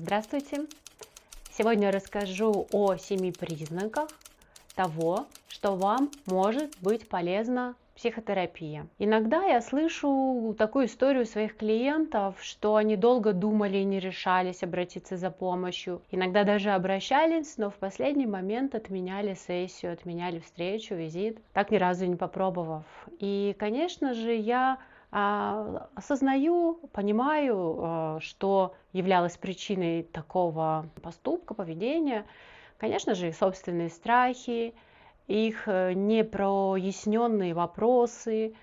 Здравствуйте! Сегодня я расскажу о 7 признаках того, что вам может быть полезна психотерапия. Иногда я слышу такую историю своих клиентов, что они долго думали и не решались обратиться за помощью. Иногда даже обращались, но в последний момент отменяли сессию, отменяли встречу, визит, так ни разу не попробовав. И, конечно же, я осознаю, понимаю, что являлось причиной такого поступка, поведения. Конечно же, их собственные страхи, их непроясненные вопросы,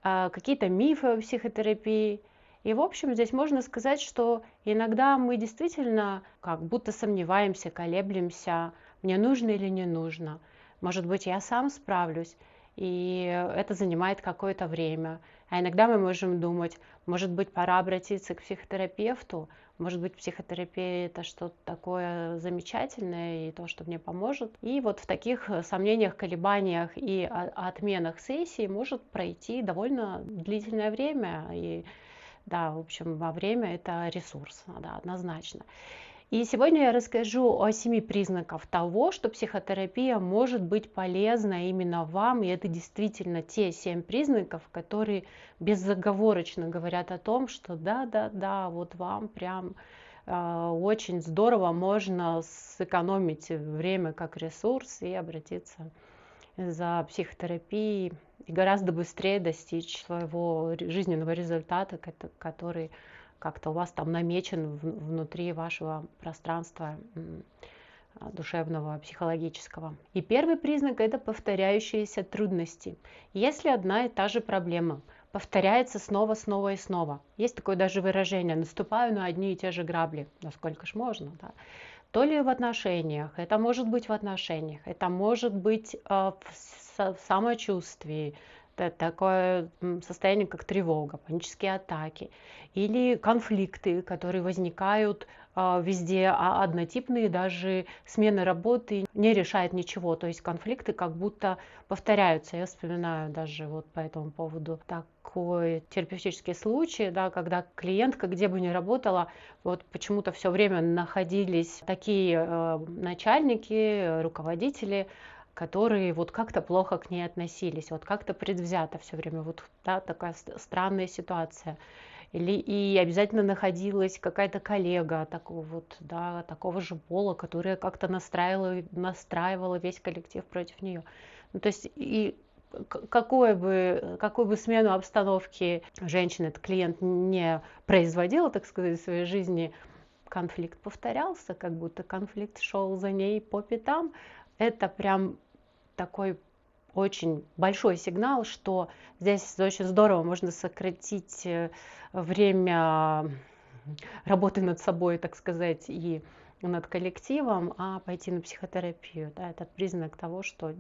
какие-то мифы о психотерапии. И, в общем, здесь можно сказать, что иногда мы действительно как будто сомневаемся, колеблемся, мне нужно или не нужно. Может быть, я сам справлюсь, и это занимает какое-то время. А иногда мы можем думать, может быть, пора обратиться к психотерапевту, может быть, психотерапия это что-то такое замечательное и то, что мне поможет. И вот в таких сомнениях, колебаниях и отменах сессии может пройти довольно длительное время. И да, в общем, во время это ресурс, да, однозначно. И сегодня я расскажу о 7 признаках того, что психотерапия может быть полезна именно вам, и это действительно те 7 признаков, которые безоговорочно говорят о том, что да, вот вам прям очень здорово можно сэкономить время как ресурс и обратиться за психотерапией и гораздо быстрее достичь своего жизненного результата, который как-то у вас там намечен внутри вашего пространства душевного, психологического. И первый признак это повторяющиеся трудности. Если одна и та же проблема повторяется снова и снова, есть такое даже выражение: наступаю на одни и те же грабли, насколько ж можно, да? То ли в отношениях, это может быть в отношениях, это может быть в самочувствии, такое состояние, как тревога, панические атаки или конфликты, которые возникают везде, а однотипные, даже смена работы не решает ничего, то есть конфликты как будто повторяются. Я вспоминаю даже вот по этому поводу такой терапевтический случай, да, когда клиентка, где бы ни работала, вот почему-то все время находились такие начальники, руководители, которые вот как-то плохо к ней относились, вот как-то предвзято все время, вот да, такая странная ситуация. И обязательно находилась какая-то коллега такого вот, да, такого же пола, которая как-то настраивала весь коллектив против нее. Ну, то есть и какую бы смену обстановки женщина, этот клиент не производила, так сказать, в своей жизни, конфликт повторялся, как будто конфликт шел за ней по пятам. Это прям такой очень большой сигнал, что здесь очень здорово можно сократить время работы над собой, так сказать, и над коллективом, а пойти на психотерапию. Да, это признак того, что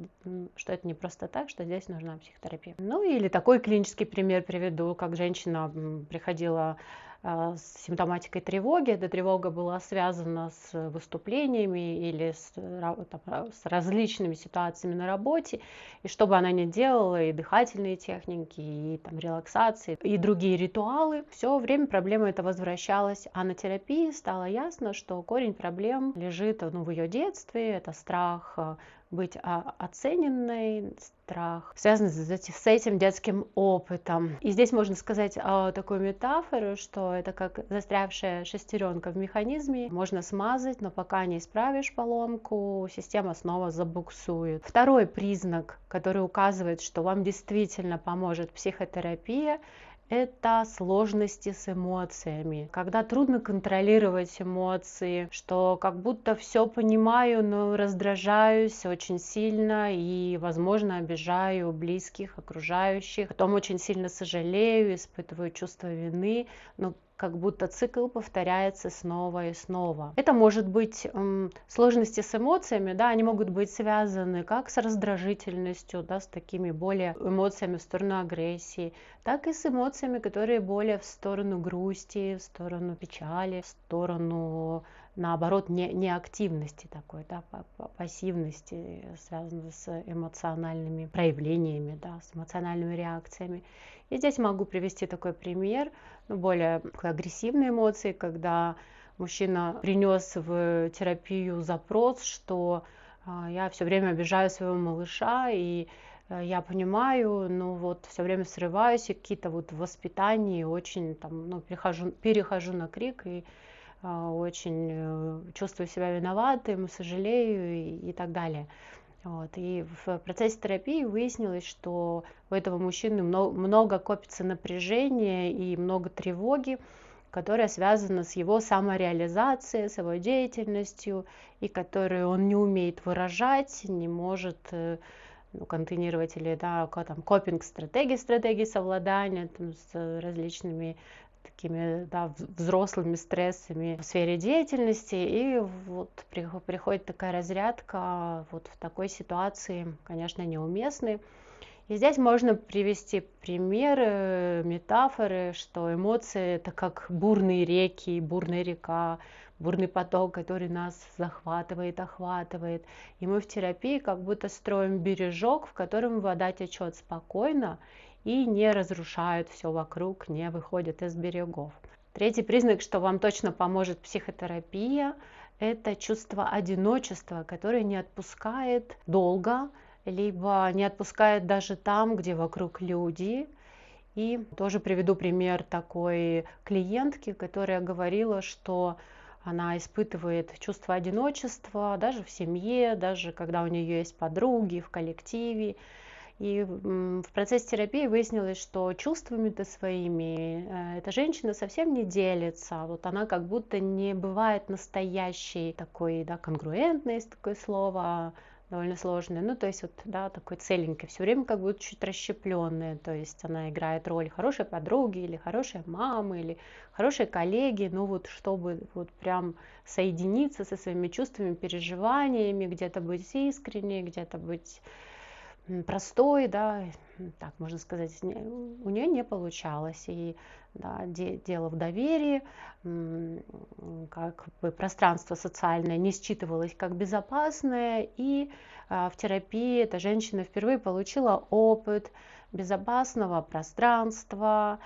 это не просто так, что здесь нужна психотерапия. Ну или такой клинический пример приведу, как женщина приходила с симптоматикой тревоги. Эта тревога была связана с выступлениями или с различными ситуациями на работе. И что бы она ни делала, и дыхательные техники, и там, релаксации, и другие ритуалы, все время проблема эта возвращалась. А на терапии стало ясно, что корень проблем лежит в ее детстве. Это страх быть оцененной, страх, связанный с этим детским опытом. И здесь можно сказать такую метафору, что это как застрявшая шестеренка в механизме. Можно смазать, но пока не исправишь поломку, система снова забуксует. Второй признак, который указывает, что вам действительно поможет психотерапия, это сложности с эмоциями. Когда трудно контролировать эмоции, что как будто все понимаю, но раздражаюсь очень сильно и, возможно, обижаю близких, окружающих. Потом очень сильно сожалею, испытываю чувство вины, но как будто цикл повторяется снова и снова. Это может быть сложности с эмоциями, да, они могут быть связаны как с раздражительностью, да, с такими более эмоциями в сторону агрессии, так и с эмоциями, которые более в сторону грусти, в сторону печали, в сторону, наоборот, неактивности такой, да, пассивности, связанной с эмоциональными проявлениями, да, с эмоциональными реакциями. И здесь могу привести такой пример, более агрессивные эмоции, когда мужчина принес в терапию запрос, что я все время обижаю своего малыша, и я понимаю, ну вот все время срываюсь, и какие-то вот в воспитании очень там, ну, перехожу на крик, и очень чувствую себя виноватым, сожалею и так далее. Вот. И в процессе терапии выяснилось, что у этого мужчины много копится напряжения и много тревоги, которая связана с его самореализацией, с его деятельностью, и которую он не умеет выражать, не может контейнировать или там, стратегии совладания там, с различными такими взрослыми стрессами в сфере деятельности. И вот приходит такая разрядка вот в такой ситуации, конечно, неуместной. И здесь можно привести примеры, метафоры, что эмоции это как бурные реки, бурная река, бурный поток, который нас захватывает, охватывает. И мы в терапии как будто строим бережок, в котором вода течет спокойно и не разрушает все вокруг, не выходит из берегов. Третий признак, что вам точно поможет психотерапия, это чувство одиночества, которое не отпускает долго, либо не отпускает даже там, где вокруг люди. И тоже приведу пример такой клиентки, которая говорила, что она испытывает чувство одиночества даже в семье, даже когда у нее есть подруги, в коллективе. И в процессе терапии выяснилось, что чувствами-то своими эта женщина совсем не делится. Вот она как будто не бывает настоящей такой, конгруентной, есть такое слово, довольно сложное. Ну, то есть вот, такой целенькой, все время как будто чуть расщепленная. То есть она играет роль хорошей подруги или хорошей мамы, или хорошей коллеги. Ну, вот чтобы вот прям соединиться со своими чувствами, переживаниями, где-то быть искренней, где-то быть простой, так можно сказать, у нее не получалось. И дело в доверии, как бы пространство социальное не считывалось как безопасное, и в терапии эта женщина впервые получила опыт безопасного пространства,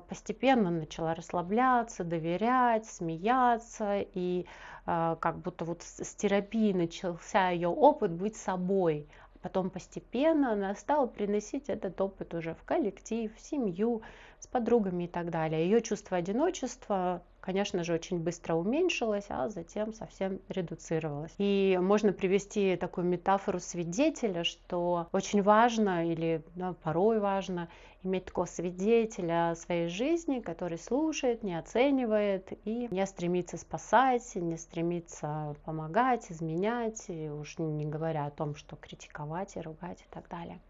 постепенно начала расслабляться, доверять, смеяться, и как будто вот с терапией начался ее опыт быть собой. Потом постепенно она стала приносить этот опыт уже в коллектив, в семью, с подругами и так далее. Ее чувство одиночества, конечно же, очень быстро уменьшилось, а затем совсем редуцировалось. И можно привести такую метафору свидетеля, что очень важно или порой важно иметь такого свидетеля своей жизни, который слушает, не оценивает и не стремится спасать, не стремится помогать, изменять, и уж не говоря о том, что критиковать и ругать и так далее.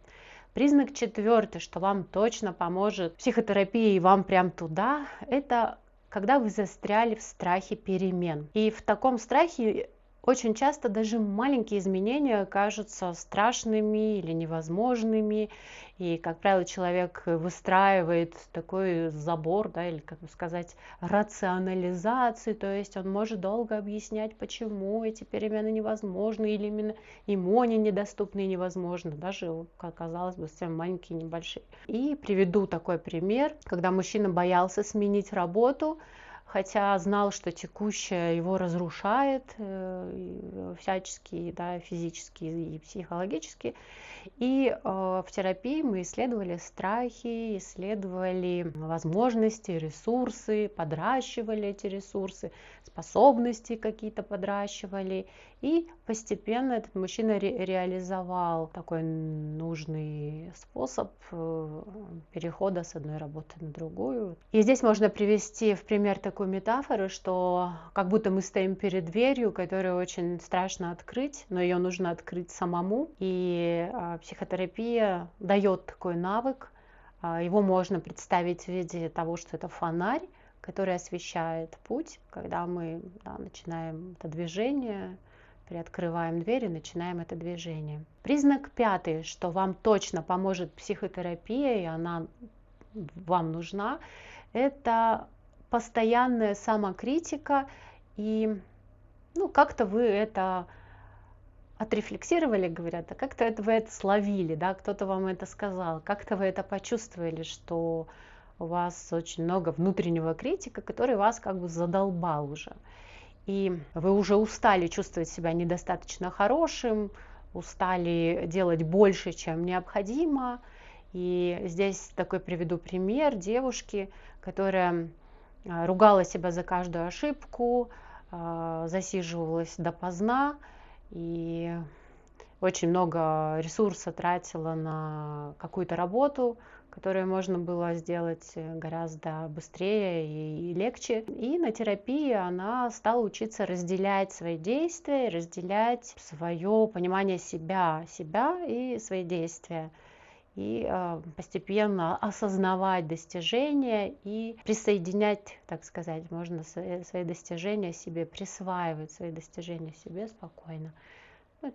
Признак четвертый, что вам точно поможет психотерапия и вам прям туда, это когда вы застряли в страхе перемен. И в таком страхе очень часто даже маленькие изменения кажутся страшными или невозможными. И, как правило, человек выстраивает такой забор, или, как бы сказать, рационализацию. То есть он может долго объяснять, почему эти перемены невозможны, или именно ему они недоступны и невозможны, даже, как казалось бы, совсем маленькие, небольшие. И приведу такой пример, когда мужчина боялся сменить работу, хотя знал, что текущее его разрушает всячески, физически и психологически. И в терапии мы исследовали страхи, исследовали возможности, ресурсы, подращивали эти ресурсы, способности какие-то подращивали. И постепенно этот мужчина реализовал такой нужный способ перехода с одной работы на другую. И здесь можно привести в пример такую метафору, что как будто мы стоим перед дверью, которую очень страшно открыть, но ее нужно открыть самому. И психотерапия дает такой навык. Его можно представить в виде того, что это фонарь, который освещает путь, когда мы начинаем это движение, приоткрываем дверь и начинаем это движение. Признак пятый, что вам точно поможет психотерапия, и она вам нужна, это постоянная самокритика, и как-то вы это отрефлексировали, говорят, как-то вы это словили, кто-то вам это сказал, как-то вы это почувствовали, что у вас очень много внутреннего критика, который вас как бы задолбал уже. И вы уже устали чувствовать себя недостаточно хорошим, устали делать больше, чем необходимо. И здесь такой приведу пример девушки, которая ругала себя за каждую ошибку, засиживалась допоздна и очень много ресурса тратила на какую-то работу, которую можно было сделать гораздо быстрее и легче. И на терапии она стала учиться разделять свои действия, разделять свое понимание себя и свои действия. И постепенно осознавать достижения и присоединять, так сказать, можно свои достижения себе, присваивать свои достижения себе спокойно.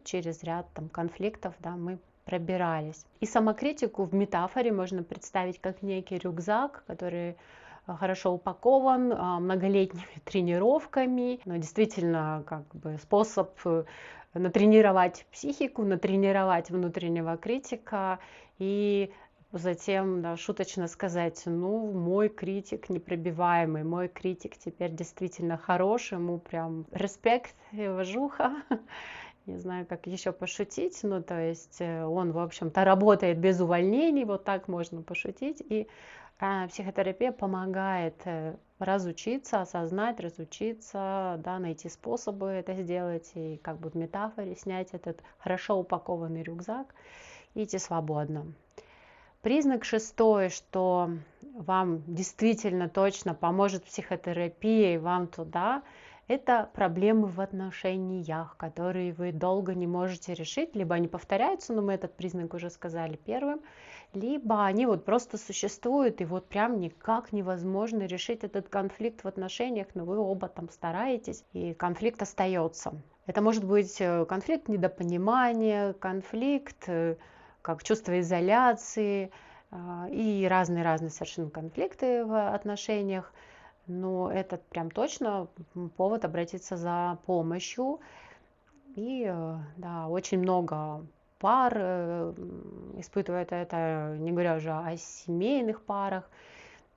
Через ряд конфликтов, да, мы пробирались. И самокритику в метафоре можно представить как некий рюкзак, который хорошо упакован многолетними тренировками, но действительно как бы способ натренировать психику, натренировать внутреннего критика и затем, да, шуточно сказать: ну, мой критик непробиваемый, мой критик теперь действительно хороший, ему прям респект и уважуха. Не знаю, как еще пошутить, ну, то есть он, в общем-то, работает без увольнений, вот так можно пошутить. И психотерапия помогает разучиться, осознать, разучиться, да, найти способы это сделать и как бы в метафоре снять этот хорошо упакованный рюкзак и идти свободно. Признак шестой, что вам действительно точно поможет психотерапия и вам туда, это проблемы в отношениях, которые вы долго не можете решить, либо они повторяются, но мы этот признак уже сказали первым, либо они вот просто существуют, и вот прям никак невозможно решить этот конфликт в отношениях, но вы оба там стараетесь, и конфликт остается. Это может быть конфликт недопонимания, конфликт как чувство изоляции и разные совершенно конфликты в отношениях. Но это прям точно повод обратиться за помощью. И да, очень много пар испытывают это, не говоря уже о семейных парах.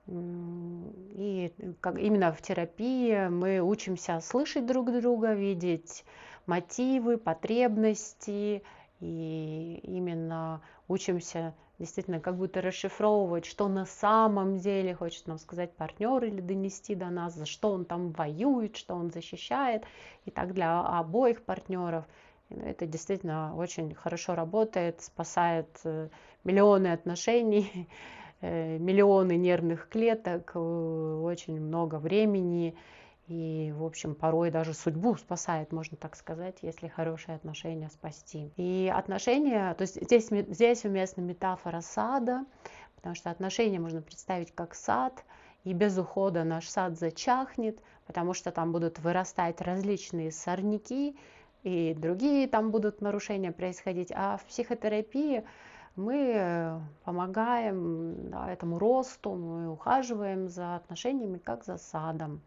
И именно в терапии мы учимся слышать друг друга, видеть мотивы, потребности, и именно учимся действительно как будто расшифровывать, что на самом деле хочет нам сказать партнер или донести до нас, за что он там воюет, что он защищает. И так для обоих партнеров это действительно очень хорошо работает, спасает миллионы отношений, миллионы нервных клеток, очень много времени. И, в общем, порой даже судьбу спасает, можно так сказать, если хорошие отношения спасти. И отношения, то есть здесь уместна метафора сада, потому что отношения можно представить как сад, и без ухода наш сад зачахнет, потому что там будут вырастать различные сорняки, и другие там будут нарушения происходить. А в психотерапии мы помогаем, да, этому росту, мы ухаживаем за отношениями как за садом.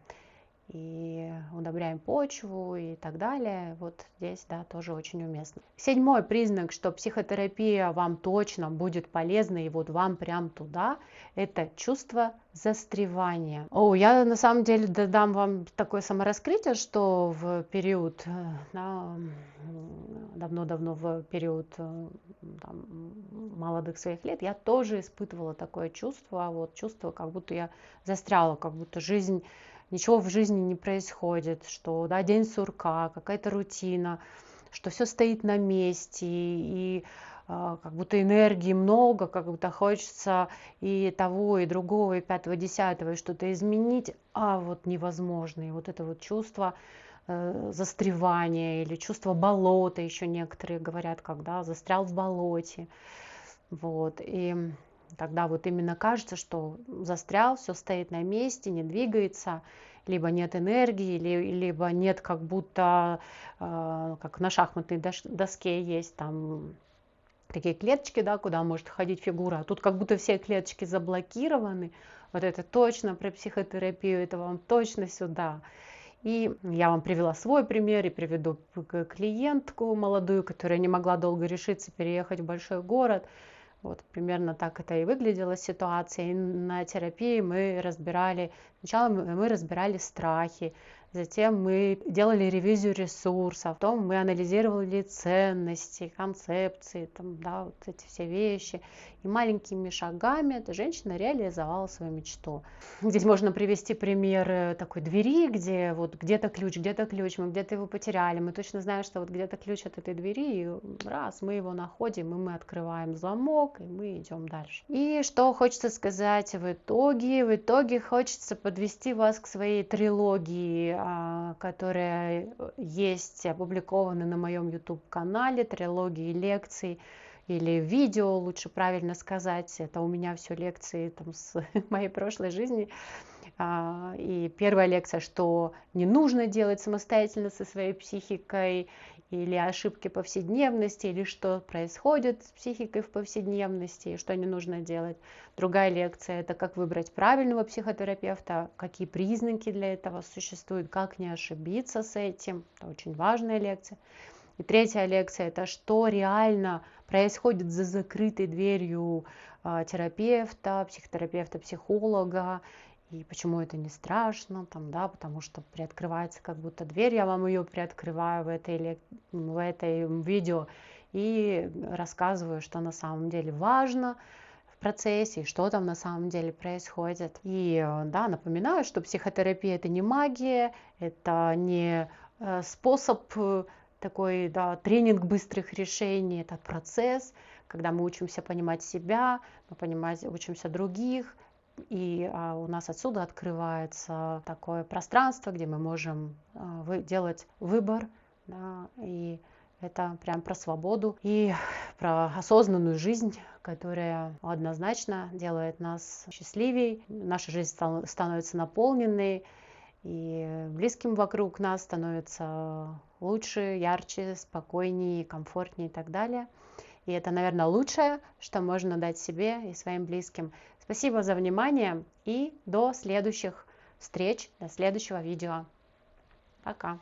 И удобряем почву и так далее. Вот здесь, да, тоже очень уместно. Седьмой признак, что психотерапия вам точно будет полезна, и вот вам прям туда, это чувство застревания. Я на самом деле дам вам такое самораскрытие, что в период, да, давно-давно в период там, молодых своих лет я тоже испытывала такое чувство, вот чувство, как будто я застряла, как будто жизнь, ничего в жизни не происходит, что, да, день сурка, какая-то рутина, что все стоит на месте, и как будто энергии много, как будто хочется и того, и другого, и пятого, десятого, и что-то изменить, а вот невозможно. И вот это вот чувство застревания или чувство болота, еще некоторые говорят, когда застрял в болоте. Вот. И тогда вот именно кажется, что застрял, все стоит на месте, не двигается, либо нет энергии, либо нет как будто, как на шахматной доске есть там такие клеточки, да, куда может ходить фигура, а тут как будто все клеточки заблокированы. Вот это точно про психотерапию, это вам точно сюда. И я вам привела свой пример и приведу клиентку молодую, которая не могла долго решиться переехать в большой город. Вот примерно так это и выглядела ситуация. И на терапии мы разбирали, сначала мы разбирали страхи, затем мы делали ревизию ресурсов, потом мы анализировали ценности, концепции, там, да, вот эти все вещи. И маленькими шагами эта женщина реализовала свою мечту. Здесь можно привести пример такой двери, где вот где-то ключ, мы где-то его потеряли. Мы точно знаем, что вот где-то ключ от этой двери, и раз мы его находим, и мы открываем замок, и мы идем дальше. И что хочется сказать в итоге? В итоге хочется подвести вас к своей трилогии, которая есть опубликована на моем YouTube-канале, трилогии лекций или видео, лучше правильно сказать. Это у меня все лекции там с моей прошлой жизни. И первая лекция, что не нужно делать самостоятельно со своей психикой, или ошибки повседневности, или что происходит с психикой в повседневности, и что не нужно делать. Другая лекция – это как выбрать правильного психотерапевта, какие признаки для этого существуют, как не ошибиться с этим. Это очень важная лекция. И третья лекция – это что реально происходит за закрытой дверью терапевта, психотерапевта, психолога, и почему это не страшно, там, да, потому что приоткрывается как будто дверь, я вам ее приоткрываю в этой видео и рассказываю, что на самом деле важно в процессе, и что там на самом деле происходит. И да, напоминаю, что психотерапия – это не магия, это не способ такой, да, тренинг быстрых решений, это процесс, когда мы учимся понимать себя, мы учимся других, и у нас отсюда открывается такое пространство, где мы можем делать выбор, да, и это прям про свободу и про осознанную жизнь, которая однозначно делает нас счастливее, наша жизнь становится наполненной, и близким вокруг нас становится лучше, ярче, спокойнее, комфортнее и так далее. И это, наверное, лучшее, что можно дать себе и своим близким. Спасибо за внимание и до следующих встреч, до следующего видео. Пока!